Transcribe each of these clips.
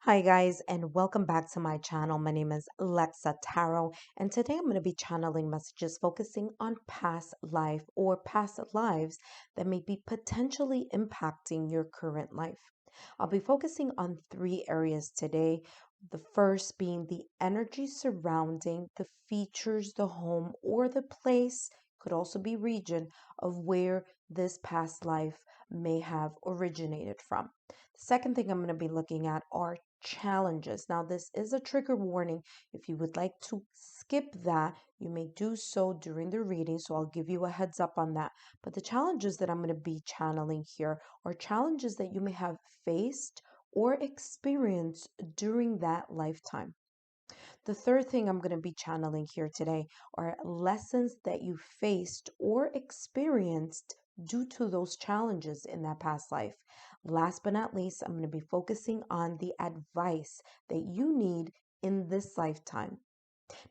Hi guys, and welcome back to my channel. My name is Lexa Tarot, and today I'm going to be channeling messages focusing on past life or past lives that may be potentially impacting your current life. I'll be focusing on three areas today. The first being the energy surrounding the features, the home, or the place, could also be region of where this past life may have originated from. The second thing I'm going to be looking at are challenges. Now, this is a trigger warning. If you would like to skip that, you may do so during the reading, so I'll give you a heads up on that. But the challenges that I'm going to be channeling here are challenges that you may have faced or experienced during that lifetime. The third thing I'm going to be channeling here today are lessons that you faced or experienced due to those challenges in that past life. Last but not least, I'm going to be focusing on the advice that you need in this lifetime.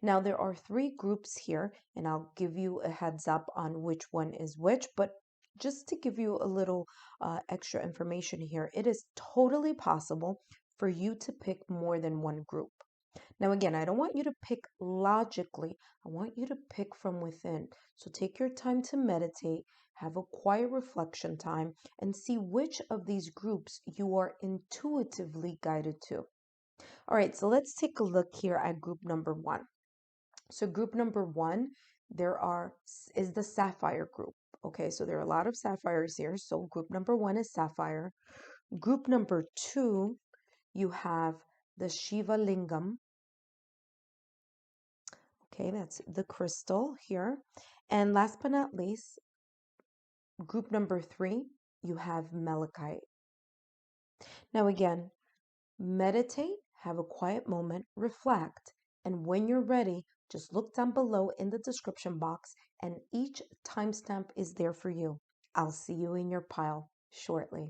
Now, there are three groups here, and I'll give you a heads up on which one is which, but just to give you a little extra information here, it is totally possible for you to pick more than one group. Now, again, I don't want you to pick logically. I want you to pick from within. So take your time to meditate, have a quiet reflection time, and see which of these groups you are intuitively guided to. All right, so let's take a look here at group number one. So group number one, is the Sapphire group. Okay, so there are a lot of sapphires here. So group number one is Sapphire. Group number two, you have the SHIVA Lingam. Okay, that's the crystal here. And last but not least, group number three, you have malachite. Now, again, meditate, have a quiet moment, reflect, and when you're ready, just look down below in the description box, and each timestamp is there for you. I'll see you in your pile shortly.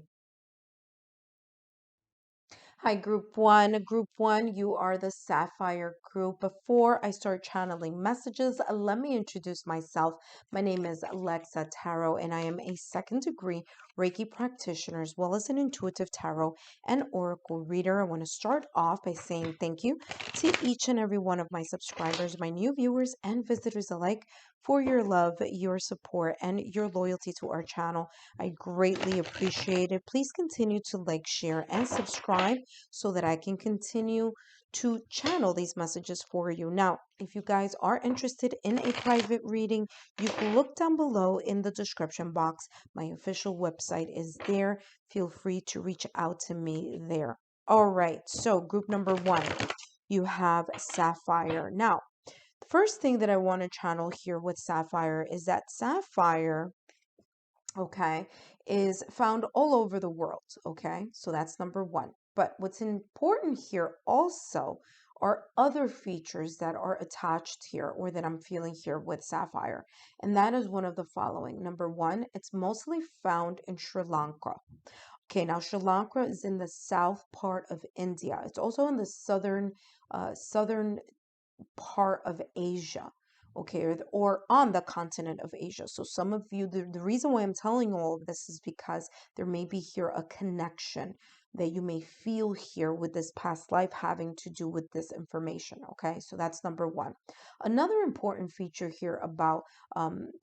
Hi, Group 1. Group 1, you are the Sapphire group. Before I start channeling messages, let me introduce myself. My name is Lexa Tarot, and I am a second degree Reiki practitioner as well as an intuitive tarot and oracle reader. I want to start off by saying thank you to each and every one of my subscribers, my new viewers and visitors alike, for your love, your support, and your loyalty to our channel. I greatly appreciate it. Please continue to like, share, and subscribe so that I can continue to channel these messages for you. Now, if you guys are interested in a private reading, you can look down below in the description box. My official website is there. Feel free to reach out to me there. All right, so group number one, you have Sapphire. Now, the first thing that I want to channel here with Sapphire is that Sapphire, okay, is found all over the world, okay? So that's number one. But what's important here also are other features that are attached here or that I'm feeling here with Sapphire. And that is one of the following. Number one, it's mostly found in Sri Lanka. Okay, now Sri Lanka is in the south part of India. It's also in the southern part of Asia, okay, or on the continent of Asia. So some of you, the reason why I'm telling you all of this is because there may be here a connection that you may feel here with this past life having to do with this information, okay? So that's number one. Another important feature here about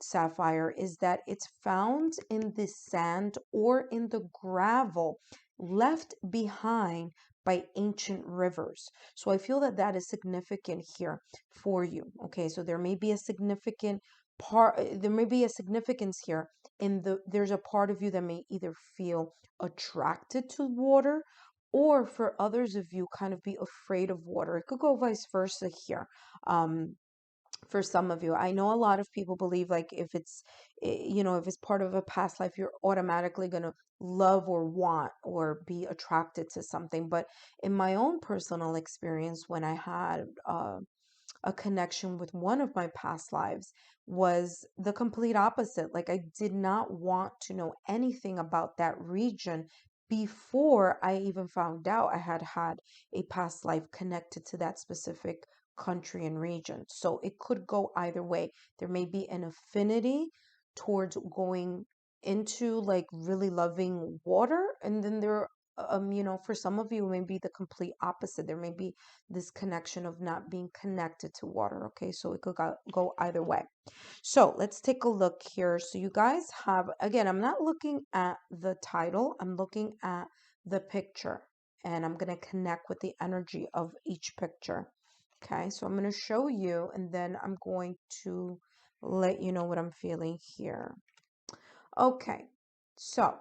sapphire is that it's found in the sand or in the gravel left behind by ancient rivers. So I feel that that is significant here for you. Okay, so there may be a significant there may be a significance here in there's a part of you that may either feel attracted to water, or for others of you kind of be afraid of water. It could go vice versa here. For some of you, I know a lot of people believe like if it's if it's part of a past life, you're automatically going to love or want or be attracted to something. But in my own personal experience, when I had a connection with one of my past lives, was the complete opposite. Like, I did not want to know anything about that region before I even found out I had had a past life connected to that specific country and region. So it could go either way. There may be an affinity towards going into like really loving water, and then there for some of you, it may be the complete opposite. There may be this connection of not being connected to water. Okay, so it could go either way. So let's take a look here. So you guys have, again, I'm not looking at the title, I'm looking at the picture, and I'm going to connect with the energy of each picture. Okay, so I'm going to show you, and then I'm going to let you know what I'm feeling here. Okay, so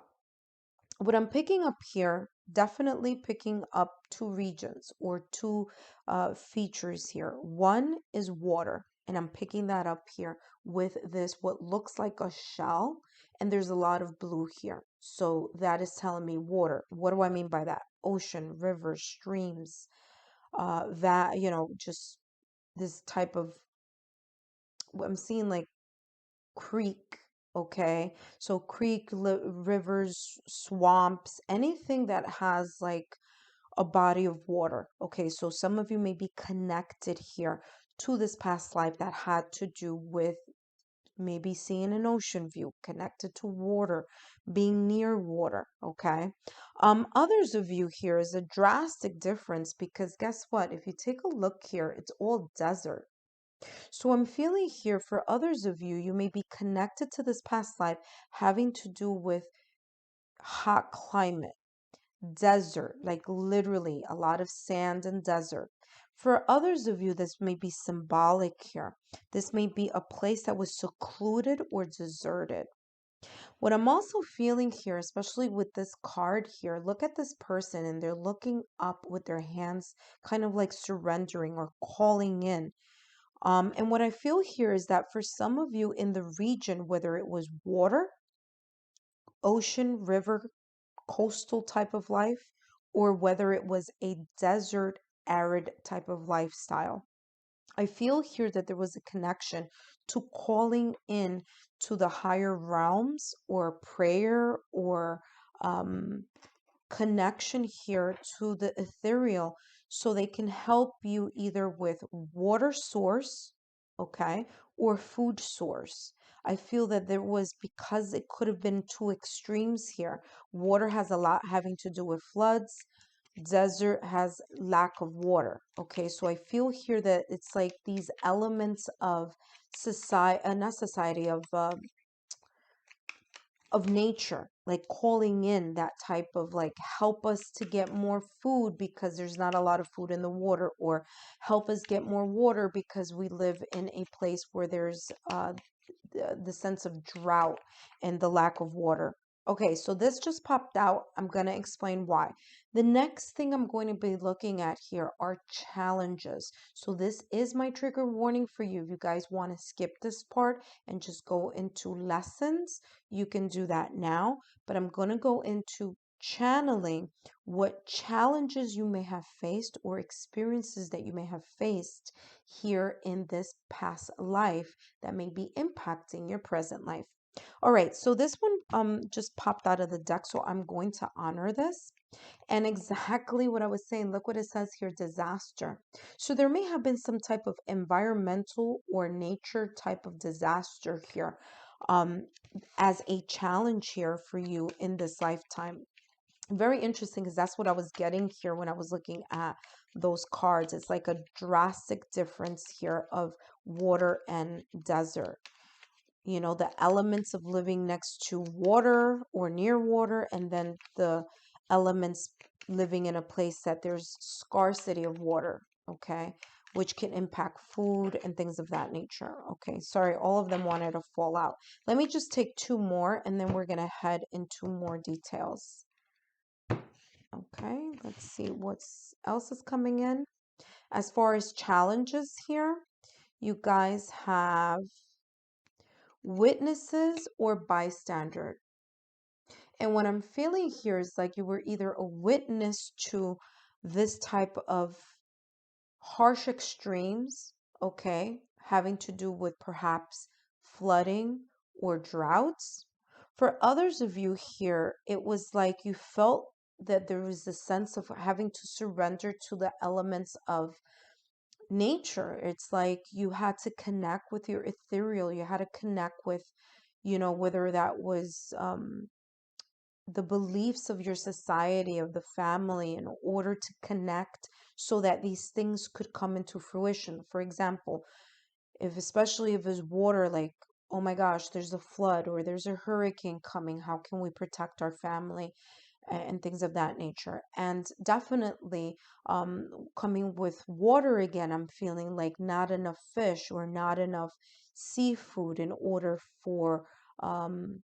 what I'm picking up here, definitely picking up two regions or two features here. One is water, and I'm picking that up here with this, what looks like a shell, and there's a lot of blue here. So that is telling me water. What do I mean by that? Ocean, rivers, streams, that, just this type of, I'm seeing like creek, okay? So creek, rivers, swamps, anything that has like a body of water. Okay, so some of you may be connected here to this past life that had to do with maybe seeing an ocean view, connected to water, being near water, okay? Others of you here is a drastic difference because guess what? If you take a look here, it's all desert. So I'm feeling here for others of you, you may be connected to this past life having to do with hot climate, desert, like literally a lot of sand and desert. For others of you, this may be symbolic here. This may be a place that was secluded or deserted. What I'm also feeling here, especially with this card here, look at this person and they're looking up with their hands, kind of like surrendering or calling in. And what I feel here is that for some of you in the region, whether it was water, ocean, river, coastal type of life, or whether it was a desert, arid type of lifestyle, I feel here that there was a connection to calling in to the higher realms or prayer or um, connection here to the ethereal so they can help you either with water source, okay, or food source. I feel that there was, because it could have been two extremes here. Water has a lot having to do with floods, desert has lack of water. Okay, so I feel here that it's like these elements of society, not society, of nature, like calling in that type of like help us to get more food because there's not a lot of food in the water, or help us get more water because we live in a place where there's the sense of drought and the lack of water. Okay, so this just popped out. I'm going to explain why. The next thing I'm going to be looking at here are challenges. So this is my trigger warning for you. If you guys want to skip this part and just go into lessons, you can do that now. But I'm going to go into channeling what challenges you may have faced or experiences that you may have faced here in this past life that may be impacting your present life. All right, so this one just popped out of the deck, so I'm going to honor this. And exactly what I was saying, look what it says here, disaster. So there may have been some type of environmental or nature type of disaster here um, as a challenge here for you in this lifetime. Very interesting because that's what I was getting here when I was looking at those cards. It's like a drastic difference here of water and desert. The elements of living next to water or near water, and then the elements living in a place that there's scarcity of water, okay, which can impact food and things of that nature. Okay, sorry, all of them wanted to fall out. Let me just take two more and then we're going to head into more details. Okay, let's see what else is coming in. As far as challenges here, you guys have witnesses or bystander. And what I'm feeling here is like you were either a witness to this type of harsh extremes, okay, having to do with perhaps flooding or droughts. For others of you here, it was like you felt that there was a sense of having to surrender to the elements of nature. It's like you had to connect with your ethereal, you had to connect with, whether that was the beliefs of your society, of the family, in order to connect so that these things could come into fruition. For example, especially if it's water, like, oh my gosh, there's a flood or there's a hurricane coming, how can we protect our family, and things of that nature. And definitely, coming with water again, I'm feeling like not enough fish or not enough seafood in order for um,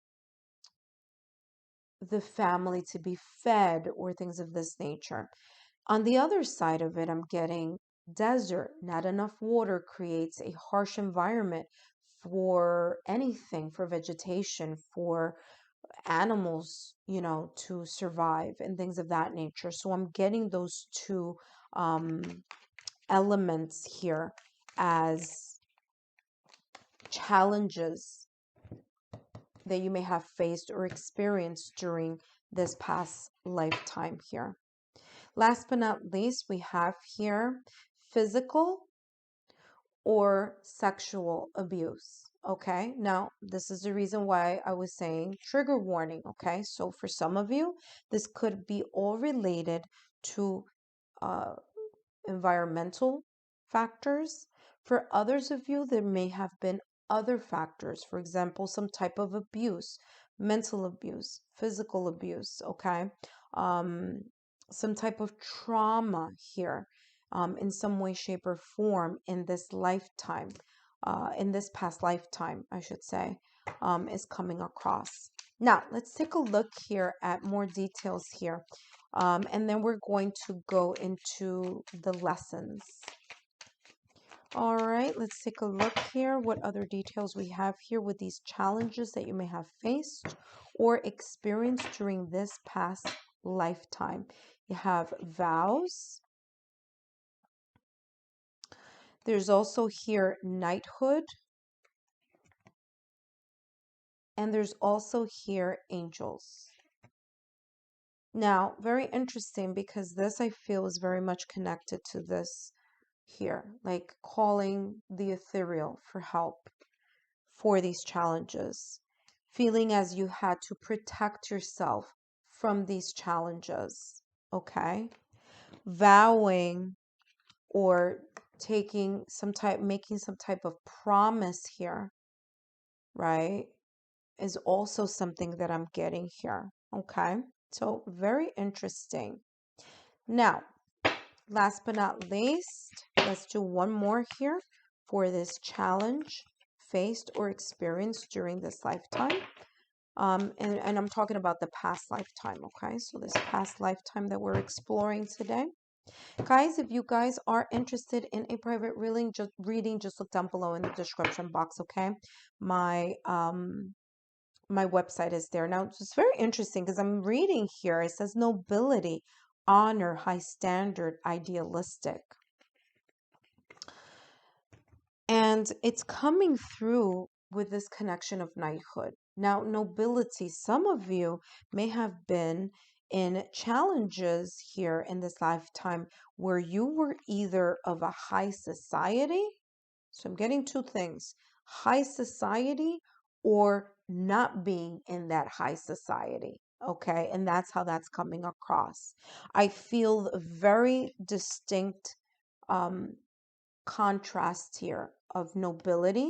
the family to be fed or things of this nature. On the other side of it, I'm getting desert. Not enough water creates a harsh environment for anything, for vegetation, for animals, to survive and things of that nature. So I'm getting those two um, elements here as challenges that you may have faced or experienced during this past lifetime here. Last but not least, we have here physical or sexual abuse. Okay, now this is the reason why I was saying trigger warning. Okay, so for some of you, this could be all related to uh, environmental factors. For others of you, there may have been other factors, for example, some type of abuse, mental abuse, physical abuse, okay? Um, some type of trauma here, in some way, shape, or form in this lifetime, in this past lifetime, I should say, is coming across. Now, let's take a look here at more details here. And then we're going to go into the lessons. All right, let's take a look here. What other details we have here with these challenges that you may have faced or experienced during this past lifetime. You have vows. There's also here knighthood. And there's also here angels. Now, very interesting, because this I feel is very much connected to this here, like calling the ethereal for help for these challenges, feeling as you had to protect yourself from these challenges, okay? Vowing or making some type of promise here, right, is also something that I'm getting here, okay? So very interesting. Now, last but not least, let's do one more here for this challenge faced or experienced during this lifetime. And I'm talking about the past lifetime, okay? So this past lifetime that we're exploring today. Guys, if you guys are interested in a private reading, just look down below in the description box, okay? My website is there. Now, it's very interesting because I'm reading here. It says nobility, honor, high standard, idealistic. And it's coming through with this connection of knighthood. Now, nobility, some of you may have been in challenges here in this lifetime where you were either of a high society. So I'm getting two things: high society or not being in that high society. Okay. And that's how that's coming across. I feel a very distinct contrast here of nobility,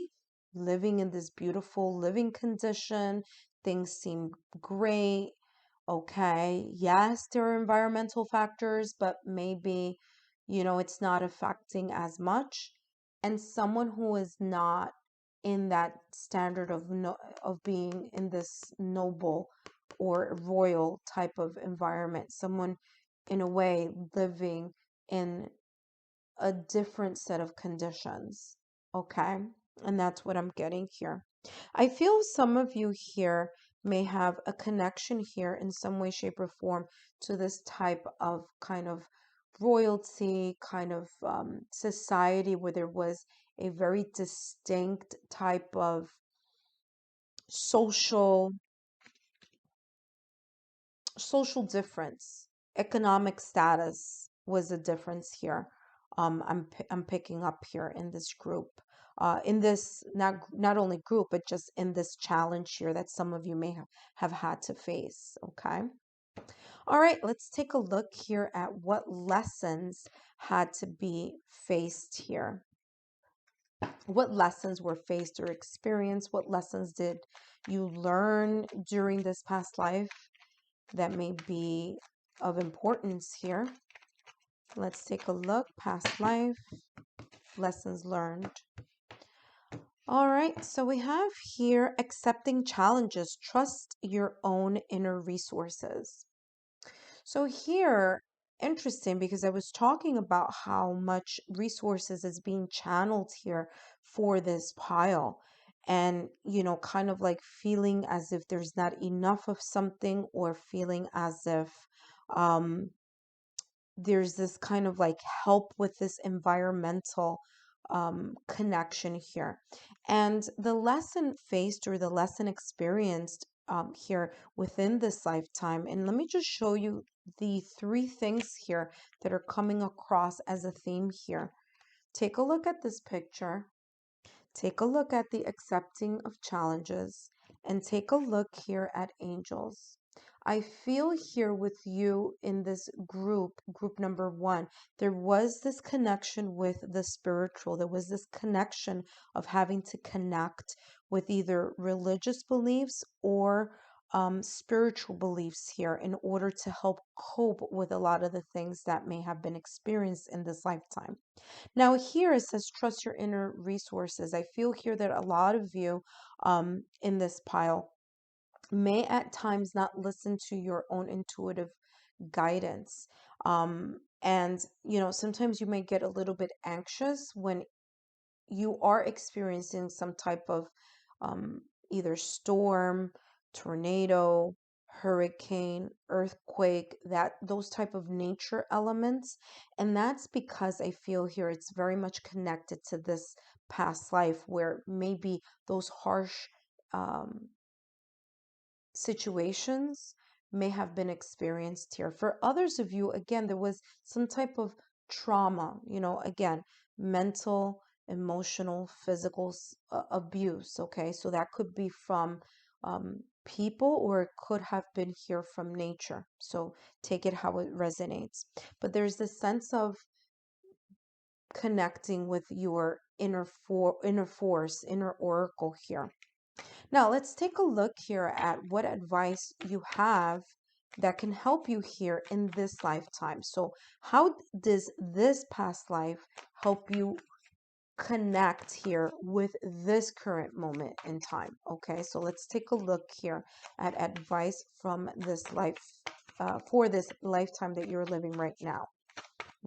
living in this beautiful living condition. Things seem great. Okay. Yes, there are environmental factors, but maybe, it's not affecting as much. And someone who is not in that standard of being in this noble or royal type of environment, someone in a way living in a different set of conditions. Okay. And that's what I'm getting here. I feel some of you here may have a connection here in some way, shape, or form to this type of kind of royalty, kind of society where there was a very distinct type of social difference. Economic status was a difference here. I'm picking up here in this group, in this not only group, but just in this challenge here that some of you may have had to face. Okay. All right, let's take a look here at what lessons had to be faced here. What lessons were faced or experienced? What lessons did you learn during this past life that may be of importance here? Let's take a look. Past life, lessons learned. All right, so we have here accepting challenges. Trust your own inner resources. So here, interesting, because I was talking about how much resources is being channeled here for this pile. And, kind of like feeling as if there's not enough of something, or feeling as if um, there's this kind of like help with this environmental connection here. And the lesson faced, or the lesson experienced here within this lifetime. And let me just show you the three things here that are coming across as a theme here. Take a look at this picture. Take a look at the accepting of challenges, and take a look here at angels. I feel here with you in this group number one, there was this connection with the spiritual. There was this connection of having to connect with either religious beliefs or spiritual beliefs here in order to help cope with a lot of the things that may have been experienced in this lifetime. Now, here it says, trust your inner resources. I feel here that a lot of you in this pile may at times not listen to your own intuitive guidance. And, sometimes you may get a little bit anxious when you are experiencing some type of um, either storm, tornado, hurricane, earthquake, that those type of nature elements. And that's because I feel here it's very much connected to this past life, where maybe those harsh um, situations may have been experienced here. For others of you, again, there was some type of trauma, again, mental, emotional, physical abuse. Okay, so that could be from people, or it could have been here from nature. So take it how it resonates. But there's this sense of connecting with your inner force, inner oracle here. Now, let's take a look here at what advice you have that can help you here in this lifetime. So, how does this past life help you connect here with this current moment in time? Okay, so let's take a look here at advice from this life, for this lifetime that you're living right now.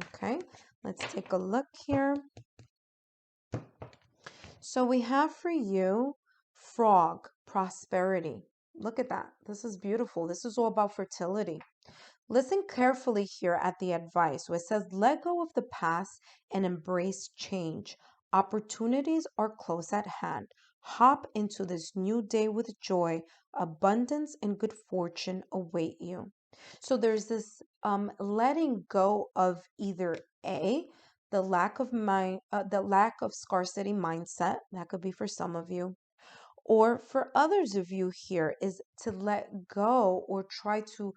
Okay, let's take a look here. So we have for you frog, prosperity. Look at that. This is beautiful. This is all about fertility. Listen carefully here at the advice where it says, let go of the past and embrace change. Opportunities are close at hand. Hop into this new day with joy. Abundance and good fortune await you. So there's this letting go of either A, the lack of scarcity mindset. That could be for some of you, or for others of you here, is to let go, or try to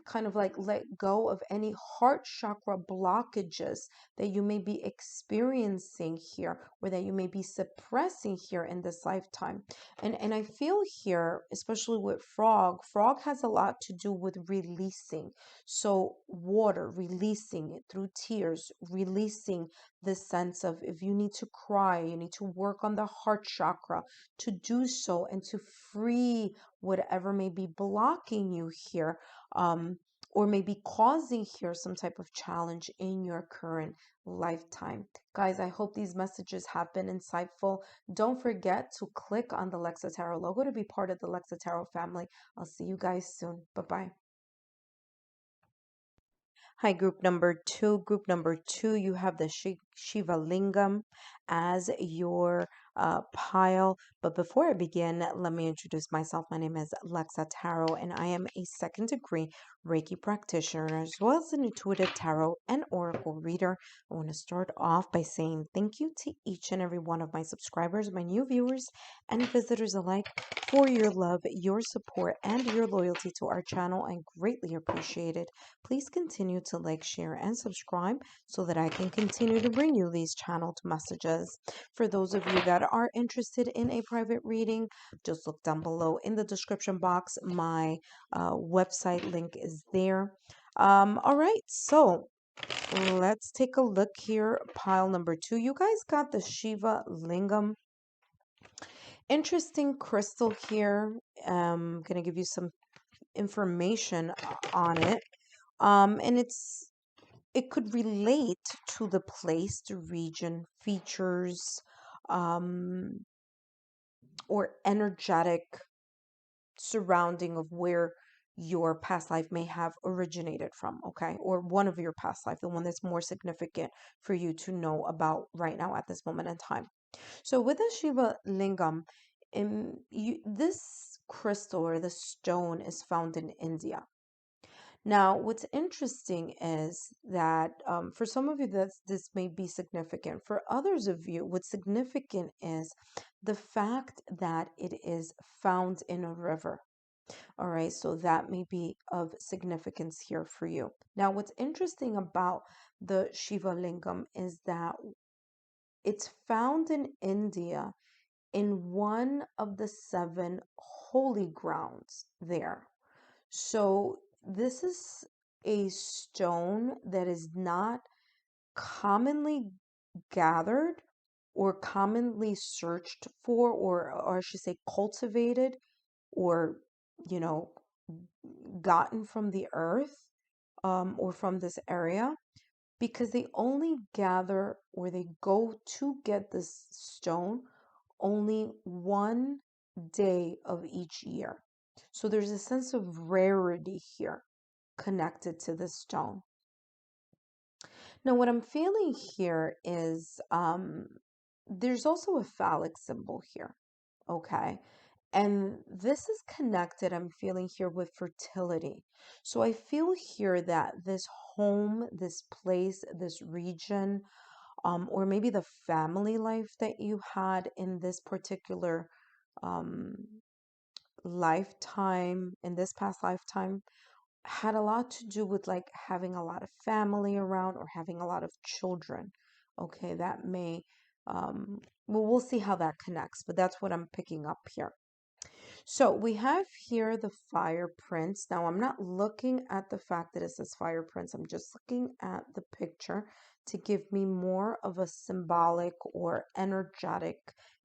kind of like let go of any heart chakra blockages that you may be experiencing here, or that you may be suppressing here in this lifetime. And I feel here, especially with frog has a lot to do with releasing. So water, releasing it through tears, releasing the sense of, if you need to cry, you need to work on the heart chakra, to do so and to free whatever may be blocking you here, or maybe causing here some type of challenge in your current lifetime. Guys, I hope these messages have been insightful. Don't forget to click on the Lexa Tarot logo to be part of the Lexa Tarot family. I'll see you guys soon. Bye-bye. Hi, group number two. Group number two, you have the Shiva Lingam as your pile. But before I begin, let me introduce myself. My name is Lexa Tarot, and I am a second degree Reiki practitioner as well as an intuitive tarot and oracle reader. I want to start off by saying thank you to each and every one of my subscribers, my new viewers, and visitors alike for your love, your support, and your loyalty to our channel. I greatly appreciate it. Please continue to like, share, and subscribe so that I can continue to bring you these channeled messages. For those of you that are interested in a private reading, just look down below in the description box. My website link is there. All right, so let's take a look here. Pile number 2. You guys got the Shiva Lingam. Interesting crystal here. I'm going to give you some information on it. And it could relate to the place, the region, features, or energetic surrounding of where your past life may have originated from, okay? Or one of your past life, the one that's more significant for you to know about right now at this moment in time. So with the Shiva Lingam, this crystal or this stone is found in India. Now, what's interesting is that for some of you, this may be significant. For others of you, what's significant is the fact that it is found in a river. All right, so that may be of significance here for you. Now, what's interesting about the Shiva Lingam is that it's found in India in one of the 7 holy grounds there. So this is a stone that is not commonly gathered or commonly searched for, or I should say cultivated or, you know, gotten from the earth or from this area, because they only gather or they go to get this stone only one day of each year. So there's a sense of rarity here connected to this stone. Now, what I'm feeling here is there's also a phallic symbol here, okay? And this is connected, I'm feeling here, with fertility. So I feel here that this home, this place, this region, or maybe the family life that you had in this particular um, lifetime, in this past lifetime, had a lot to do with like having a lot of family around or having a lot of children. Okay, that may, well, we'll see how that connects, but that's what I'm picking up here. So we have here the fire prince. Now I'm not looking at the fact that it says fire prince. I'm just looking at the picture to give me more of a symbolic or energetic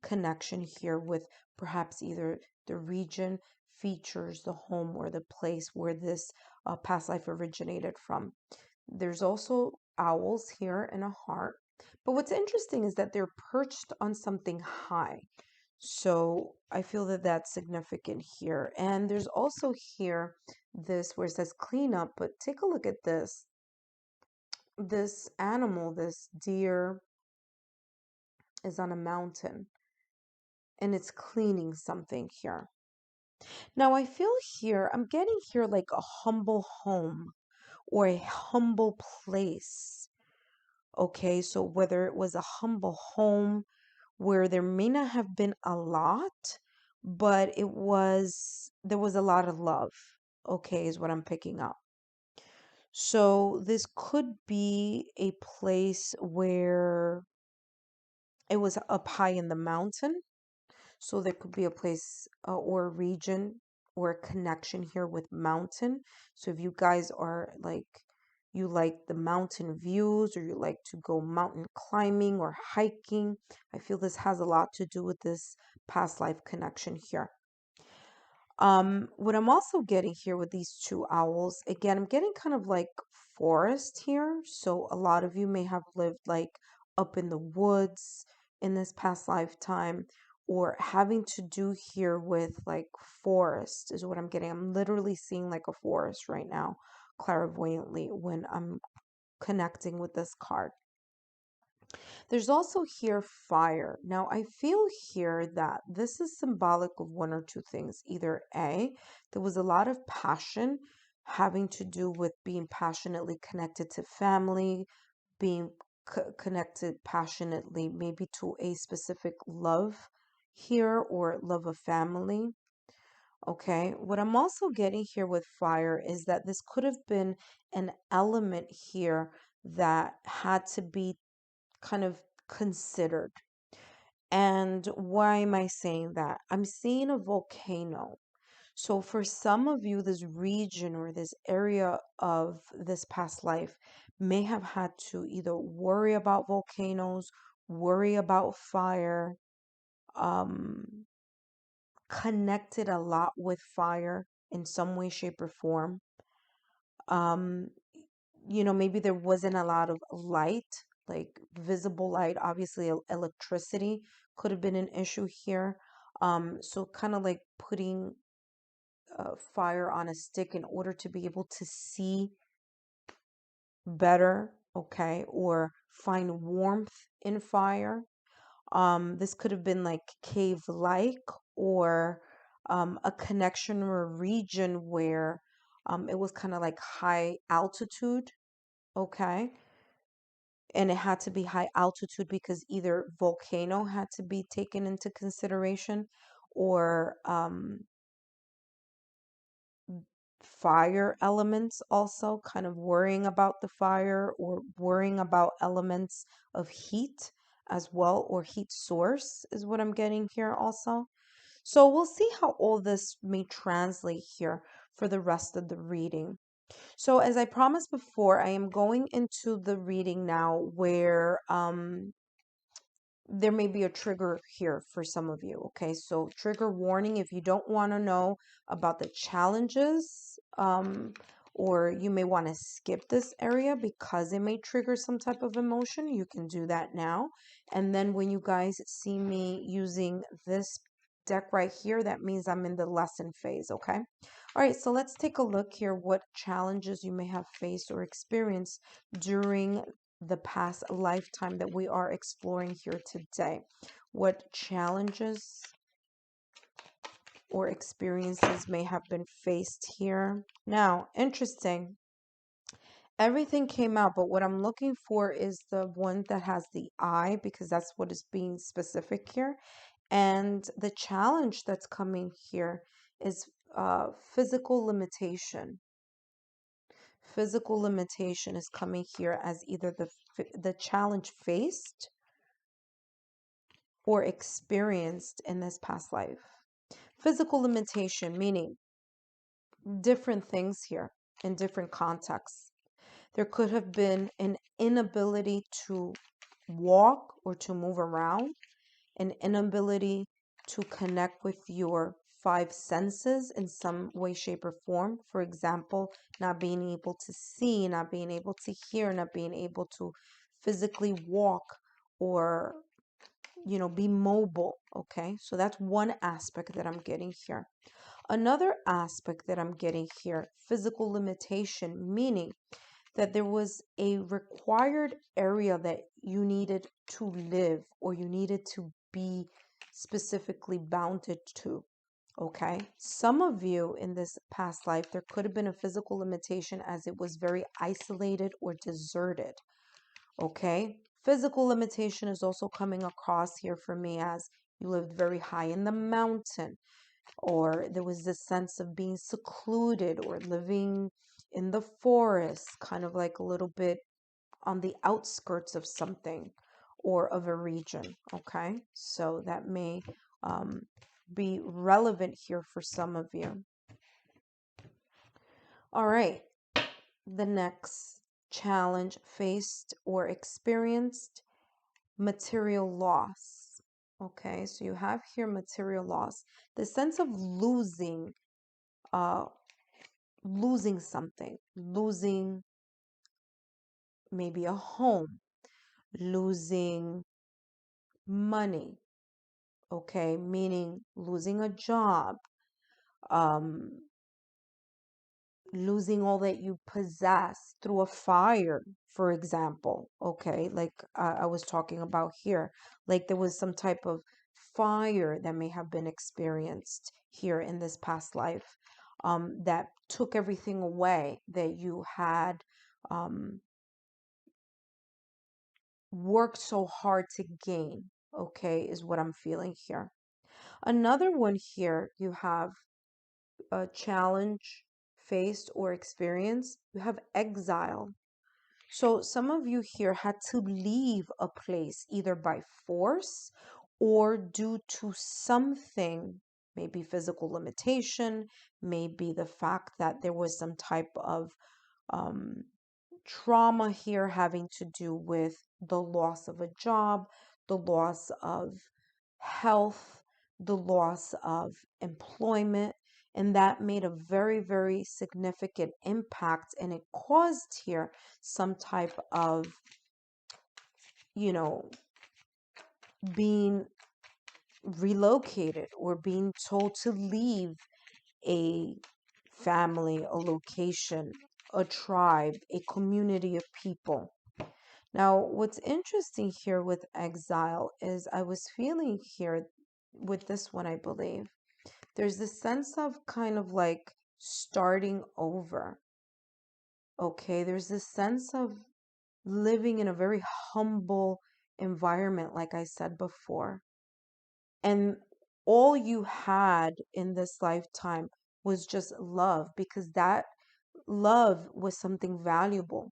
connection here with perhaps either the region, features, the home, or the place where this past life originated from. There's also owls here and a heart. But what's interesting is that they're perched on something high. So I feel that that's significant here. And there's also here this where it says cleanup, but take a look at this. This animal, this deer, is on a mountain and it's cleaning something here. Now I feel here, I'm getting here like a humble home or a humble place. Okay, so whether it was a humble home where there may not have been a lot, but there was a lot of love, okay, is what I'm picking up. So this could be a place where it was up high in the mountain. So there could be a place or a region or a connection here with mountain. So if you guys are like, you like the mountain views or you like to go mountain climbing or hiking, I feel this has a lot to do with this past life connection here. What I'm also getting here with these 2 owls, again, I'm getting kind of like forest here. So a lot of you may have lived like up in the woods in this past lifetime, or having to do here with like forest is what I'm getting. I'm literally seeing like a forest right now, clairvoyantly, when I'm connecting with this card. There's also here fire. Now, I feel here that this is symbolic of one or two things. Either A, there was a lot of passion having to do with being passionately connected to family, being connected passionately maybe to a specific love here or love of family. Okay, what I'm also getting here with fire is that this could have been an element here that had to be kind of considered. And why am I saying that? I'm seeing a volcano. So for some of you, this region or this area of this past life may have had to either worry about volcanoes, worry about fire, um, connected a lot with fire in some way, shape, or form. Um, maybe there wasn't a lot of light, like visible light. Obviously, electricity could have been an issue here. So kind of like putting fire on a stick in order to be able to see better, okay, or find warmth in fire. This could have been like cave-like or a connection or a region where it was kind of like high altitude, okay? And it had to be high altitude because either volcano had to be taken into consideration or fire elements also, kind of worrying about the fire or worrying about elements of heat as well, or heat source is what I'm getting here also. So we'll see how all this may translate here for the rest of the reading. So as I promised before, I am going into the reading now where there may be a trigger here for some of you. Okay, so trigger warning if you don't want to know about the challenges, or you may want to skip this area because it may trigger some type of emotion. You can do that now. And then when you guys see me using this deck right here, that means I'm in the lesson phase. Okay. All right, so let's take a look here what challenges you may have faced or experienced during the past lifetime that we are exploring here today. What challenges or experiences may have been faced here. Now, interesting. Everything came out, but what I'm looking for is the one that has the I because that's what is being specific here. And the challenge that's coming here is physical limitation. Physical limitation is coming here as either the challenge faced or experienced in this past life. Physical limitation, meaning different things here in different contexts. There could have been an inability to walk or to move around, an inability to connect with your five senses in some way, shape, or form. For example, not being able to see, not being able to hear, not being able to physically walk or be mobile. Okay, so that's one aspect that I'm getting here. Another aspect that I'm getting here, physical limitation, meaning that there was a required area that you needed to live or you needed to be specifically bounded to. Okay, some of you in this past life, there could have been a physical limitation as it was very isolated or deserted. Okay, physical limitation is also coming across here for me as you lived very high in the mountain, or there was this sense of being secluded or living in the forest, kind of like a little bit on the outskirts of something or of a region. Okay, so that may be relevant here for some of you. All right, the next challenge faced or experienced, material loss. Okay, so you have here material loss, the sense of uh, losing something, losing maybe a home, losing money, okay, meaning losing a job, um, losing all that you possess through a fire, for example. Okay, like I was talking about here, like there was some type of fire that may have been experienced here in this past life, that took everything away that you had worked so hard to gain. Okay, is what I'm feeling here. Another one here, you have a challenge faced or experienced. You have exile. So some of you here had to leave a place either by force or due to something, maybe physical limitation, maybe the fact that there was some type of um, trauma here having to do with the loss of a job, the loss of health, the loss of employment. And that made a very, very significant impact. And it caused here some type of, you know, being relocated or being told to leave a family, a location, a tribe, a community of people. Now, what's interesting here with exile is I was feeling here with this one, I believe, there's this sense of kind of like starting over. Okay, there's this sense of living in a very humble environment, like I said before. And all you had in this lifetime was just love, because that love was something valuable.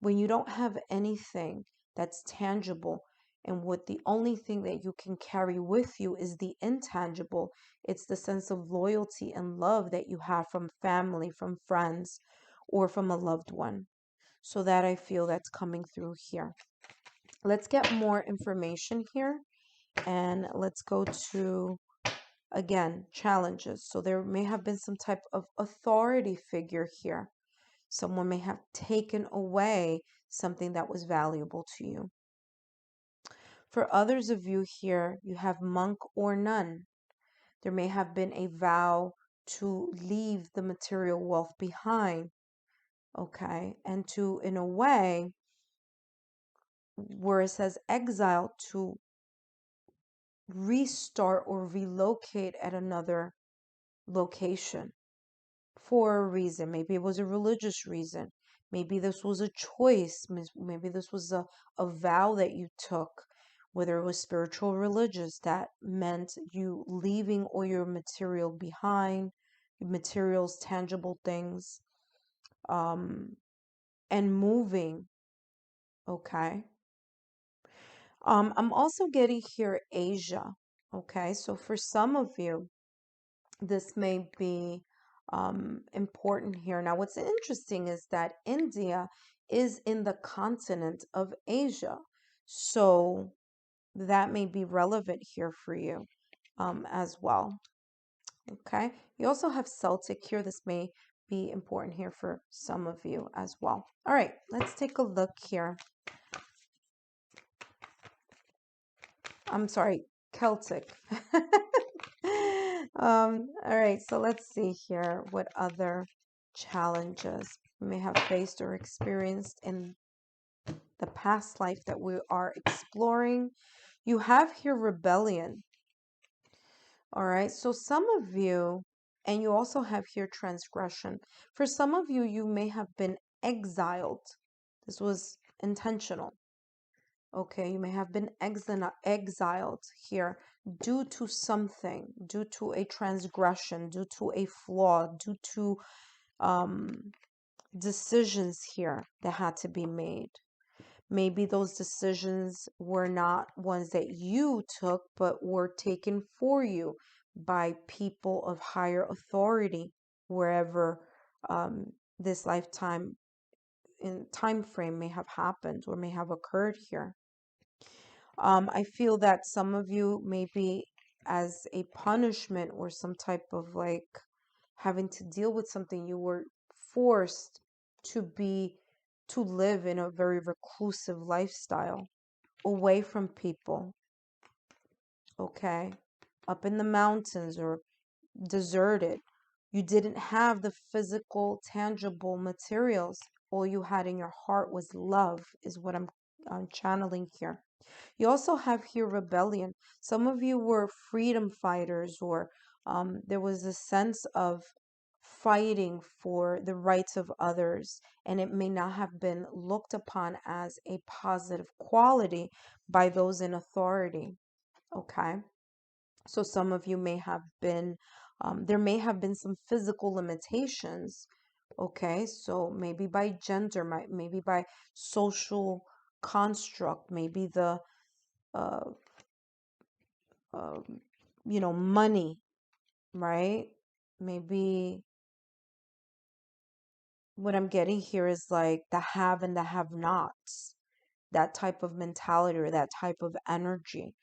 When you don't have anything that's tangible, and what the only thing that you can carry with you is the intangible, it's the sense of loyalty and love that you have from family, from friends, or from a loved one. So that I feel that's coming through here. Let's get more information here, and let's go to, again, challenges. So there may have been some type of authority figure here. Someone may have taken away something that was valuable to you. For others of you here, you have monk or nun. There may have been a vow to leave the material wealth behind, okay? And to, in a way, where it says exile, to restart or relocate at another location for a reason. Maybe it was a religious reason. Maybe this was a choice. Maybe this was a vow that you took, whether it was spiritual or religious, that meant you leaving all your material behind, materials, tangible things, and moving. Okay. I'm also getting here Asia. Okay. So for some of you, this may be important here. Now, what's interesting is that India is in the continent of Asia. So that may be relevant here for you as well. Okay. You also have Celtic here. This may be important here for some of you as well. All right. Let's take a look here. I'm sorry, Celtic. All right, so let's see here what other challenges we may have faced or experienced in the past life that we are exploring. You have here rebellion. All right, so some of you, and you also have here transgression. For some of you, you may have been exiled. This was intentional. Okay, you may have been exiled here due to something, due to a transgression, due to a flaw, due to decisions here that had to be made. Maybe those decisions were not ones that you took, but were taken for you by people of higher authority, wherever this lifetime in time frame may have happened or may have occurred here. I feel that some of you, maybe as a punishment or some type of like having to deal with something, you were forced to live in a very reclusive lifestyle, away from people, okay, up in the mountains or deserted, You didn't have the physical, tangible materials. All you had in your heart was love, is what I'm channeling here. You also have here rebellion. Some of you were freedom fighters, or there was a sense of fighting for the rights of others, and it may not have been looked upon as a positive quality by those in authority. Okay. So some of you may have been, there may have been some physical limitations. Okay. So maybe by gender, maybe by social construct, maybe the, uh, uh, money, right? Maybe what I'm getting here is like the have and the have nots, that type of mentality or that type of energy.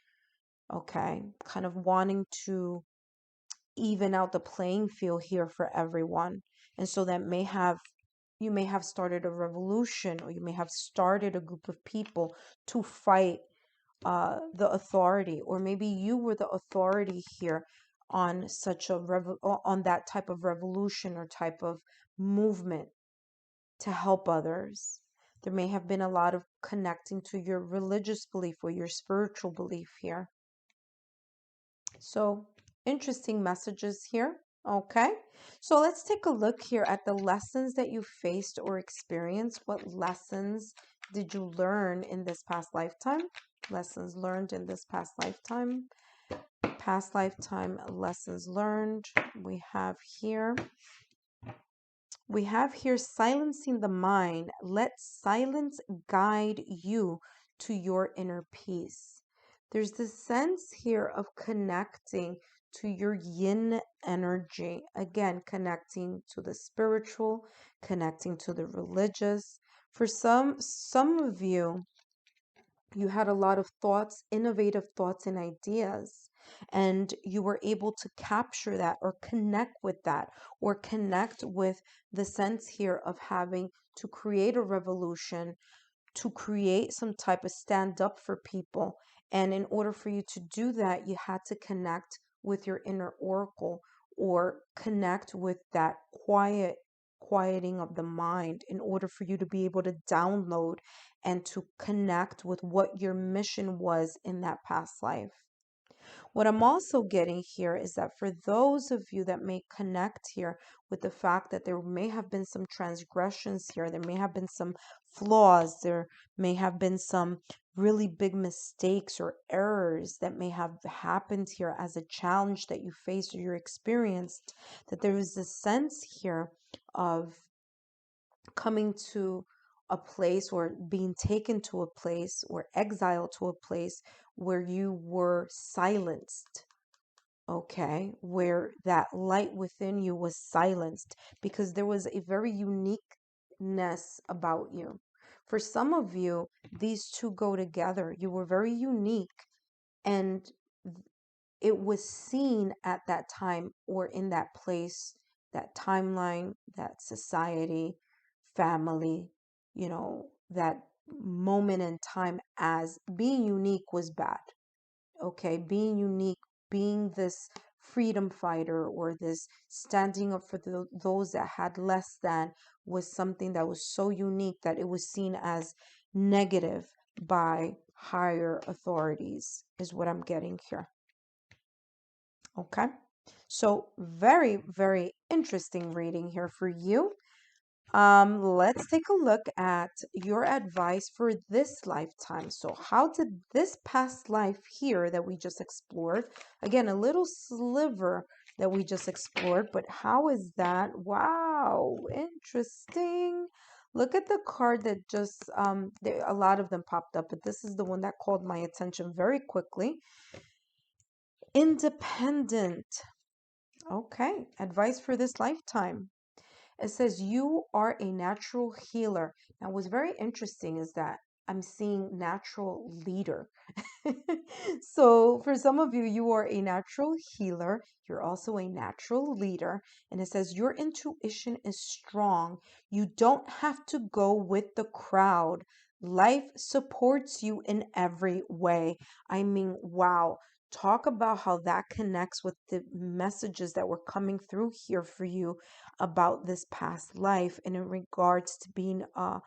Okay. Kind of wanting to even out the playing field here for everyone. And so that you may have started a revolution, or you may have started a group of people to fight the authority, or maybe you were the authority here on such a on that type of revolution or type of movement to help others. There may have been a lot of connecting to your religious belief or your spiritual belief here. So interesting messages here. Okay, so let's take a look here at the lessons that you faced or experienced. What lessons did you learn in this past lifetime? Lessons learned in this past lifetime. Past lifetime lessons learned. We have here silencing the mind. Let silence guide you to your inner peace. There's this sense here of connecting to your yin energy. Again, connecting to the spiritual, connecting to the religious. For some of you, you had a lot of thoughts, innovative thoughts and ideas, and you were able to capture that or connect with that, or connect with the sense here of having to create a revolution, to create some type of stand up for people. And in order for you to do that, you had to connect with your inner oracle, or connect with that quieting of the mind, in order for you to be able to download and to connect with what your mission was in that past life. What I'm also getting here is that for those of you that may connect here with the fact that there may have been some transgressions here, there may have been some flaws, there may have been some really big mistakes or errors that may have happened here as a challenge that you faced or you experienced, that there is a sense here of coming to a place, or being taken to a place, or exiled to a place where you were silenced. Okay, where that light within you was silenced, because there was a very uniqueness about you. For some of you, these two go together. You were very unique, and it was seen at that time or in that place, that timeline, that society, family, that moment in time, as being unique was bad. Okay, being unique, being this freedom fighter, or this standing up for those that had less than, was something that was so unique that it was seen as negative by higher authorities, is what I'm getting here. Okay, so very, very interesting reading here for you. Let's take a look at your advice for this lifetime. So how did this past life here that we just explored, again, a little sliver that we just explored, but how is that? Wow, interesting. Look at the card that just, a lot of them popped up, but this is the one that called my attention very quickly. Independent. Okay, advice for this lifetime. It says you are a natural healer. Now, what's very interesting is that I'm seeing natural leader. So for some of you, you are a natural healer. You're also a natural leader. And it says your intuition is strong. You don't have to go with the crowd. Life supports you in every way. I mean, wow. talk about how that connects with the messages that were coming through here for you about this past life, and in regards to being a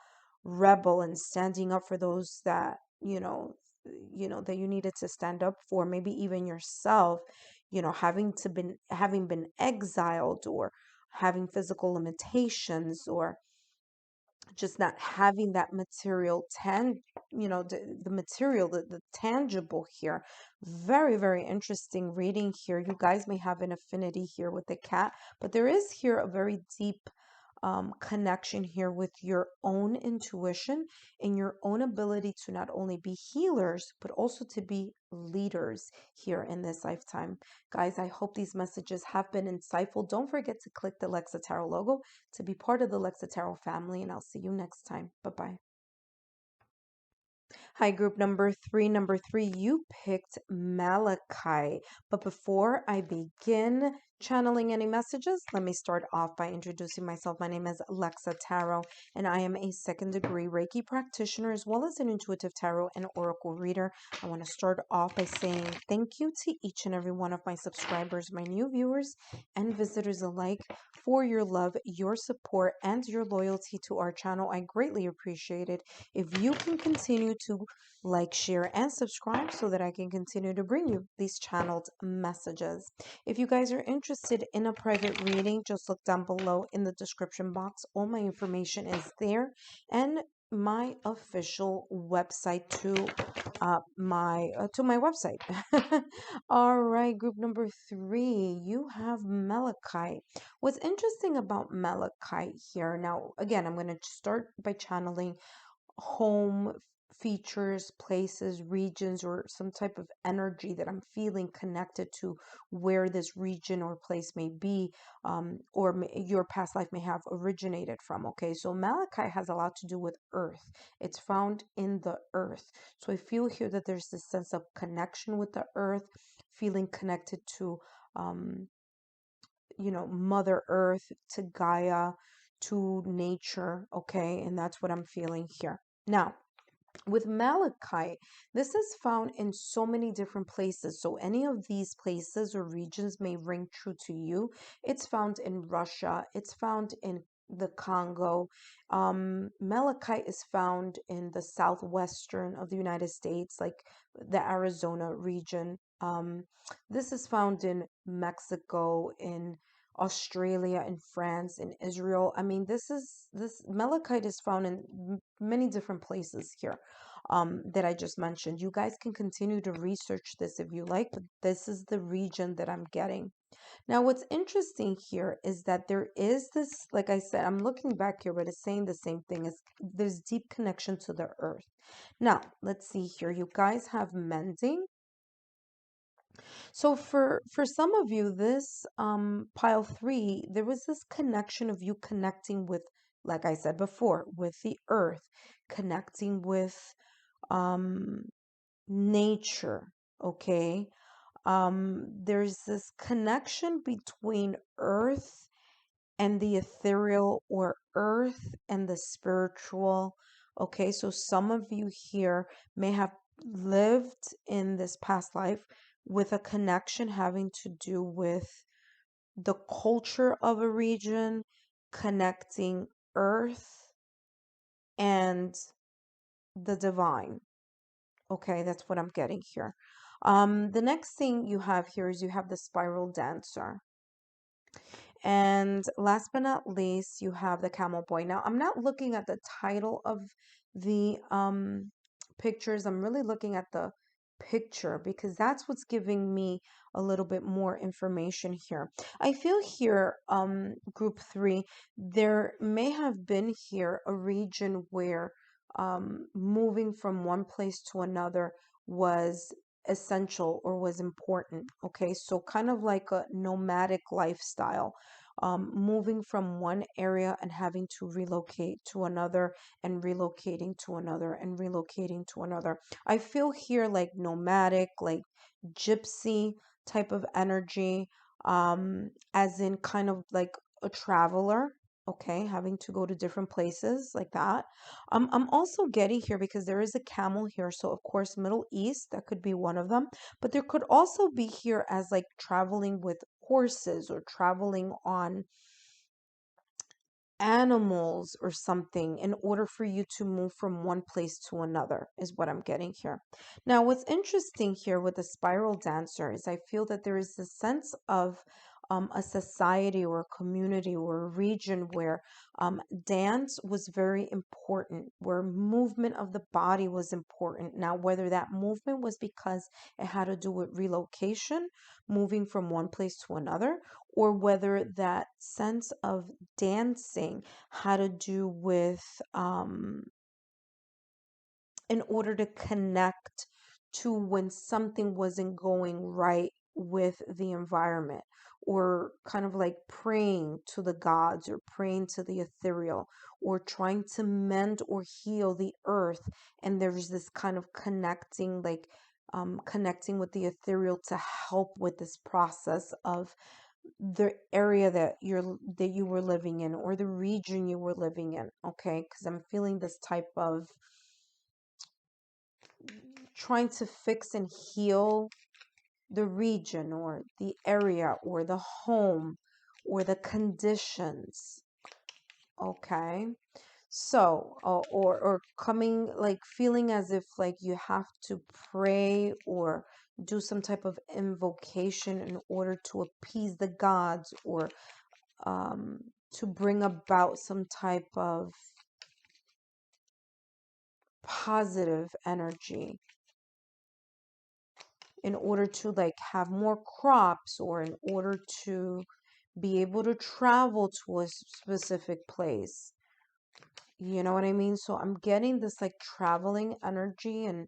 rebel and standing up for those that that you needed to stand up for, maybe even yourself, having been exiled, or having physical limitations, or just not having that material the material, the tangible here. Very, very interesting reading here. You guys may have an affinity here with the cat, but there is here a very deep connection here with your own intuition and your own ability to not only be healers, but also to be leaders here in this lifetime. Guys, I hope these messages have been insightful. Don't forget to click the Lexa Tarot logo to be part of the Lexa Tarot family, and I'll see you next time. Bye-bye. Hi, group number three. Number three, you picked Malachite. But before I begin channeling any messages, let me start off by introducing myself. My name is Lexa Tarot, and I am a second-degree Reiki practitioner, as well as an intuitive tarot and oracle reader. I want to start off by saying thank you to each and every one of my subscribers, my new viewers and visitors alike, for your love, your support, and your loyalty to our channel. I greatly appreciate it. If you can continue to like, share, and subscribe so that I can continue to bring you these channeled messages. If you guys are interested in a private reading, just look down below in the description box. All my information is there, and my official website to my website. All right, group number three, you have Malachite. What's interesting about Malachite here, now again, I'm going to start by channeling home, features, places, regions, or some type of energy that I'm feeling connected to where this region or place may be, your past life may have originated from. Okay, so Malachite has a lot to do with earth. It's found in the earth. So I feel here that there's this sense of connection with the earth, feeling connected to Mother Earth, to Gaia, to nature. Okay, and that's what I'm feeling here. Now, with malachite, this is found in so many different places. So any of these places or regions may ring true to you. It's found in Russia. It's found in the Congo. Malachite is found in the southwestern of the United States, like the Arizona region. This is found in Mexico, in Australia, in France, in Israel. I mean, this malachite is found in many different places here that I just mentioned. You guys can continue to research this if you like, but this is the region that I'm getting. Now, what's interesting here is that there is this, like I said, I'm looking back here, but it's saying the same thing, is there's deep connection to the earth. Now, let's see here. You guys have mending. So for some of you, this pile three, there was this connection of you connecting with, like I said before, with the earth, connecting with um nature. Okay, there's this connection between earth and the ethereal, or earth and the spiritual. Okay, so some of you here may have lived in this past life with a connection having to do with the culture of a region, connecting earth and the divine. Okay, that's what I'm getting here. The next thing you have here is you have the spiral dancer. And last but not least, you have the camel boy. Now, I'm not looking at the title of the pictures. I'm really looking at the picture, because that's what's giving me a little bit more information here. I feel here, group three, there may have been here a region where moving from one place to another was essential or was important. Okay, so kind of like a nomadic lifestyle, moving from one area and having to relocate to another, and relocating to another, and relocating to another. I feel here like nomadic, like gypsy type of energy, as in kind of like a traveler. okay, having to go to different places like that. I'm also getting here because there is a camel here, so of course Middle East, that could be one of them, but there could also be here as like traveling with horses or traveling on animals or something in order for you to move from one place to another, is what I'm getting here. Now, what's interesting here with the spiral dancer is I feel that there is a sense of a society or a community or a region where dance was very important, where movement of the body was important. Now, whether that movement was because it had to do with relocation, moving from one place to another, or whether that sense of dancing had to do with in order to connect to when something wasn't going right with the environment, or kind of like praying to the gods or praying to the ethereal, or trying to mend or heal the earth. And there's this kind of connecting, like connecting with the ethereal to help with this process of the area that you were living in, or the region you were living in. Okay, because I'm feeling this type of trying to fix and heal the region or the area or the home or the conditions. Okay, so or coming, like feeling as if like you have to pray or do some type of invocation in order to appease the gods, or to bring about some type of positive energy in order to like have more crops, or in order to be able to travel to a specific place. You know what I mean? So I'm getting this like traveling energy and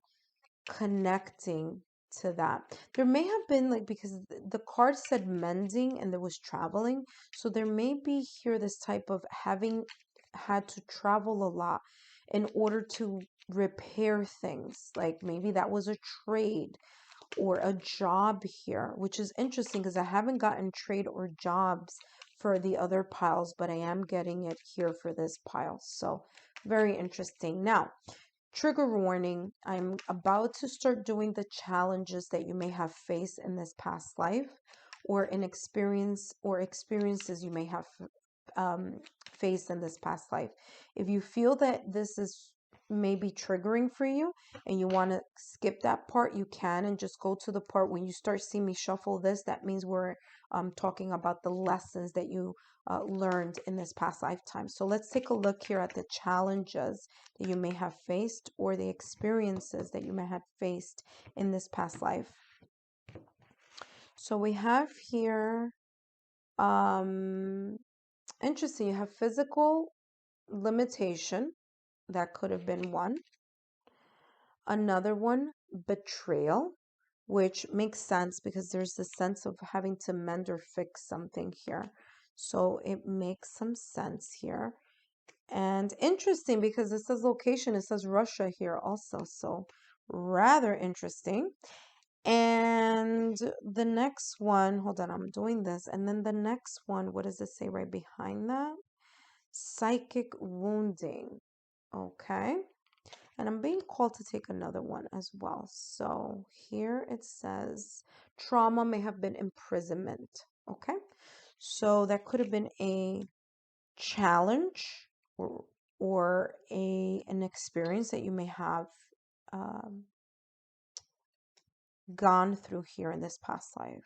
connecting to that. There may have been like, because the card said mending and there was traveling, so there may be here this type of having had to travel a lot in order to repair things. Like maybe that was a trade or a job here, which is interesting because I haven't gotten trade or jobs for the other piles, but I am getting it here for this pile. So very interesting. Now, trigger warning, I'm about to start doing the challenges that you may have faced in this past life, or in experience, or experiences you may have faced in this past life. If you feel that this is maybe triggering for you and you want to skip that part, you can, and just go to the part when you start seeing me shuffle this. That means we're talking about the lessons that you learned in this past lifetime. So let's take a look here at the challenges that you may have faced, or the experiences that you may have faced in this past life. So we have here, interesting, you have physical limitation. That could have been one. Another one, betrayal, which makes sense because there's the sense of having to mend or fix something here. So it makes some sense here. And interesting because it says location, it says Russia here also. So rather interesting. And the next one, hold on, I'm doing this. And then the next one, what does it say right behind that? Psychic wounding. Okay. And I'm being called to take another one as well. So here it says trauma may have been imprisonment. Okay. So that could have been a challenge, or an experience that you may have um, gone through here in this past life.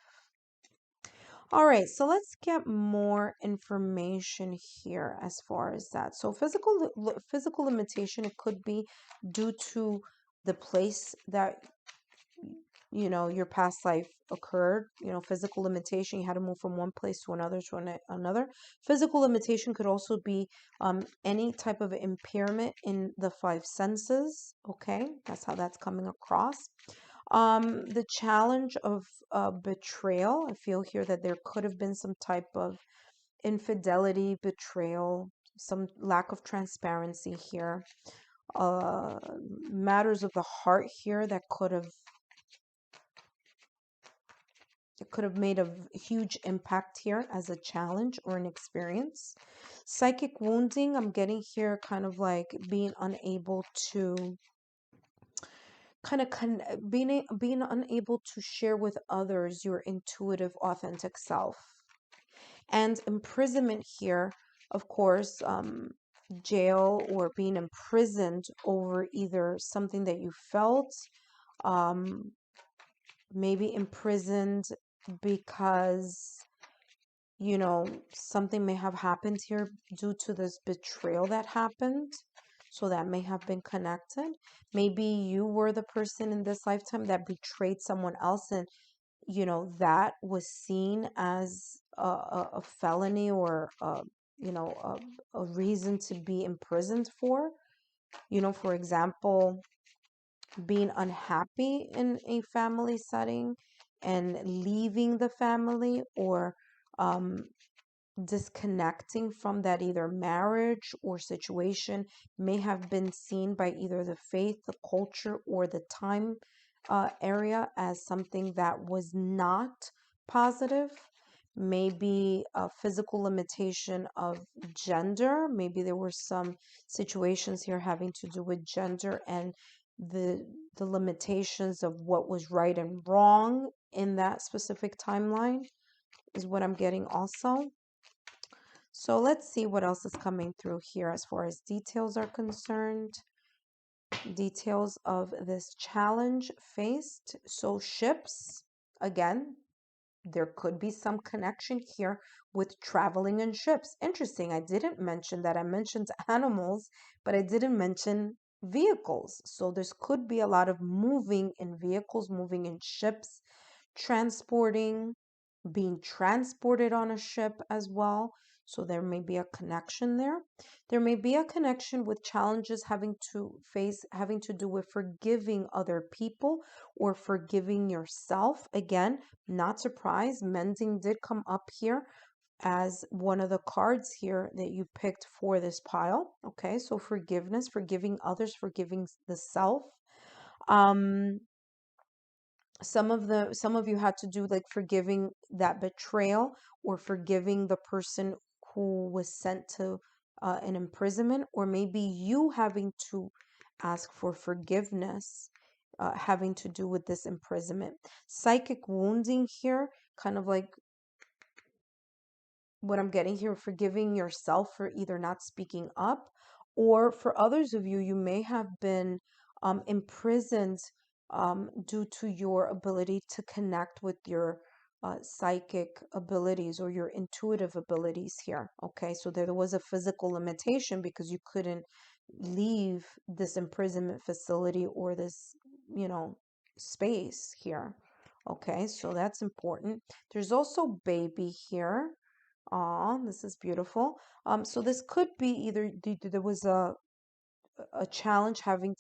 All right, so let's get more information here as far as that. So physical limitation, it could be due to the place that your past life occurred. Physical limitation, you had to move from one place to another another. Physical limitation could also be any type of impairment in the five senses. Okay, that's how that's coming across. The challenge of betrayal, I feel here that there could have been some type of infidelity, betrayal, some lack of transparency here. Matters of the heart here that could have It could have made a huge impact here as a challenge or an experience. Psychic wounding, I'm getting here kind of like being unable to being unable to share with others your intuitive, authentic self. And imprisonment here, of course, jail or being imprisoned over either something that you felt, um, maybe imprisoned because, you know, something may have happened here due to this betrayal that happened. So that may have been connected. Maybe you were the person in this lifetime that betrayed someone else, and you know that was seen as a felony or you know a reason to be imprisoned for. You know, for example, being unhappy in a family setting and leaving the family, or um, disconnecting from that either marriage or situation may have been seen by either the faith, the culture, or the time area as something that was not positive. Maybe a physical limitation of gender. Maybe there were some situations here having to do with gender and the the limitations of what was right and wrong in that specific timeline is what I'm getting also. So let's see what else is coming through here as far as details are concerned. Details of this challenge faced. So ships, again, there could be some connection here with traveling in ships. Interesting. I didn't mention that. I mentioned animals, but I didn't mention vehicles. So this could be a lot of moving in vehicles, moving in ships, transporting, being transported on a ship as well. So there may be a connection there. There may be a connection with challenges having to do with forgiving other people or forgiving yourself. Again, not surprised, mending did come up here as one of the cards here that you picked for this pile. Okay, so forgiveness, forgiving others, forgiving the self. Um, some of you had to do like forgiving that betrayal or forgiving the person who was sent to an imprisonment, or maybe you having to ask for forgiveness, having to do with this imprisonment. Psychic wounding here, kind of like what I'm getting here, forgiving yourself for either not speaking up, or for others of you, you may have been imprisoned due to your ability to connect with your psychic abilities or your intuitive abilities here. Okay, so there was a physical limitation because you couldn't leave this imprisonment facility or this, you know, space here. Okay, so that's important. There's also baby here. Aw, this is beautiful. So this could be either there was a challenge having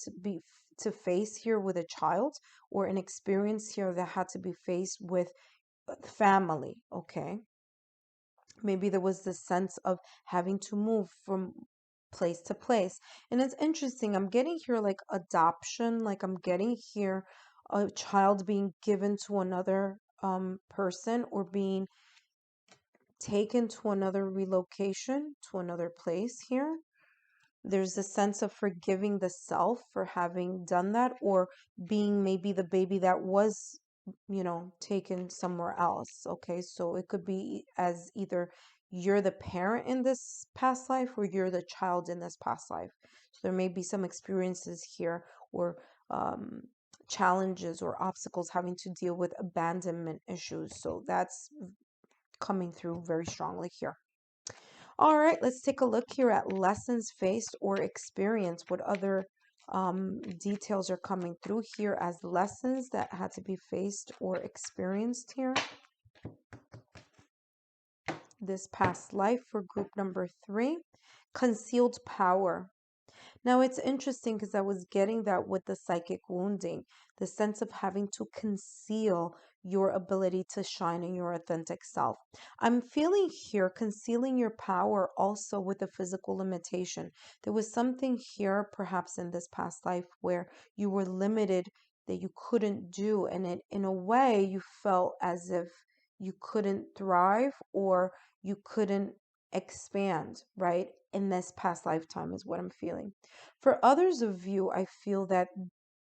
to face here with a child, or an experience here that had to be faced with family. Okay, maybe there was this sense of having to move from place to place, and it's interesting. I'm getting here like adoption, like I'm getting here a child being given to another person, or being taken to another relocation, to another place here. There's a sense of forgiving the self for having done that, or being maybe the baby that was, you know, taken somewhere else. Okay, so it could be as either you're the parent in this past life or you're the child in this past life. So there may be some experiences here, or um, challenges or obstacles having to deal with abandonment issues. So that's coming through very strongly here. All right, let's take a look here at lessons faced or experienced. What other details are coming through here as lessons that had to be faced or experienced here this past life for group number 3? Concealed power. Now it's interesting because I was getting that with the psychic wounding, the sense of having to conceal your ability to shine in your authentic self. I'm feeling here concealing your power also with the physical limitation. There was something here, perhaps in this past life, where you were limited that you couldn't do, and it in a way you felt as if you couldn't thrive or you couldn't expand, right? In this past lifetime is what I'm feeling. For others of you, I feel that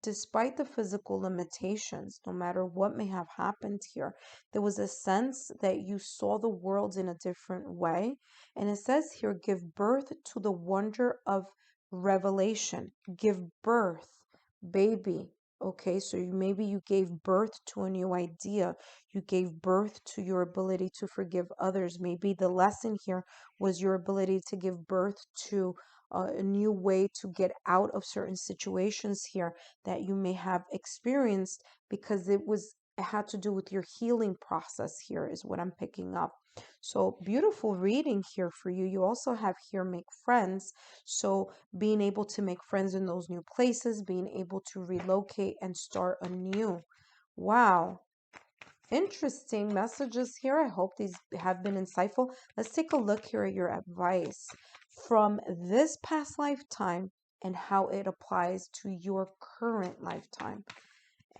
despite the physical limitations, no matter what may have happened here, there was a sense that you saw the world in a different way. And it says here, give birth to the wonder of revelation. Give birth, baby. Okay, so maybe you gave birth to a new idea. You gave birth to your ability to forgive others. Maybe the lesson here was your ability to give birth to a new way to get out of certain situations here that you may have experienced, because it had to do with your healing process here is what I'm picking up. So beautiful reading here for you. You also have here make friends. So being able to make friends in those new places, being able to relocate and start anew. Wow. Interesting messages here. I hope these have been insightful. Let's take a look here at your advice from this past lifetime and how it applies to your current lifetime.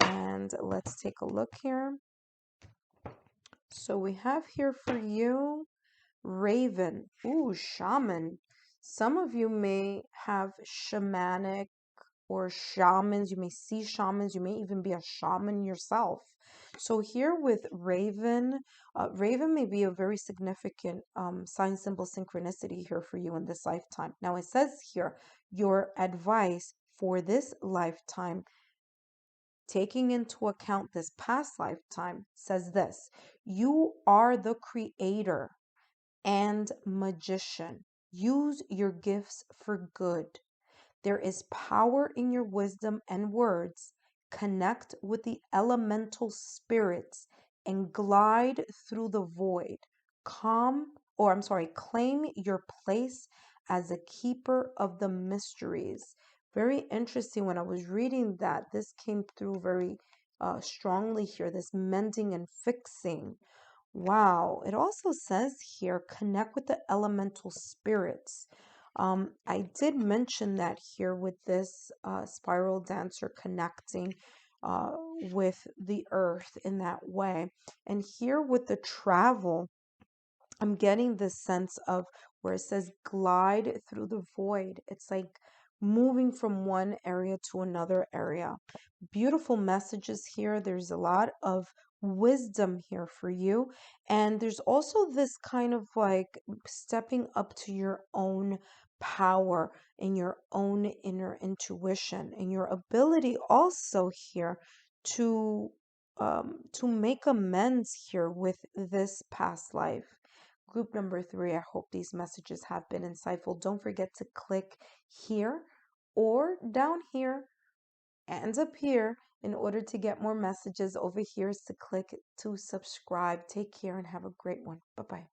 And let's take a look here. So we have here for you Raven. Ooh, shaman. Some of you may have shamanic or shamans. You may see shamans. You may even be a shaman yourself. So here with Raven, Raven may be a very significant sign, symbol, synchronicity here for you in this lifetime. Now it says here, your advice for this lifetime, taking into account this past lifetime, says this: you are the creator and magician. Use your gifts for good. There is power in your wisdom and words. Connect with the elemental spirits and glide through the void. Claim your place as a keeper of the mysteries. Very interesting. When I was reading that, this came through very strongly here, this mending and fixing. Wow. It also says here, connect with the elemental spirits. I did mention that here with this spiral dancer connecting uh, with the earth in that way. And here with the travel, I'm getting this sense of where it says glide through the void. It's like moving from one area to another area. Beautiful messages here. There's a lot of wisdom here for you. And there's also this kind of like stepping up to your own power and your own inner intuition and your ability also here to make amends here with this past life. Group number 3, I hope these messages have been insightful. Don't forget to click here or down here and up here in order to get more messages. Over here is to click to subscribe. Take care and have a great one. Bye-bye.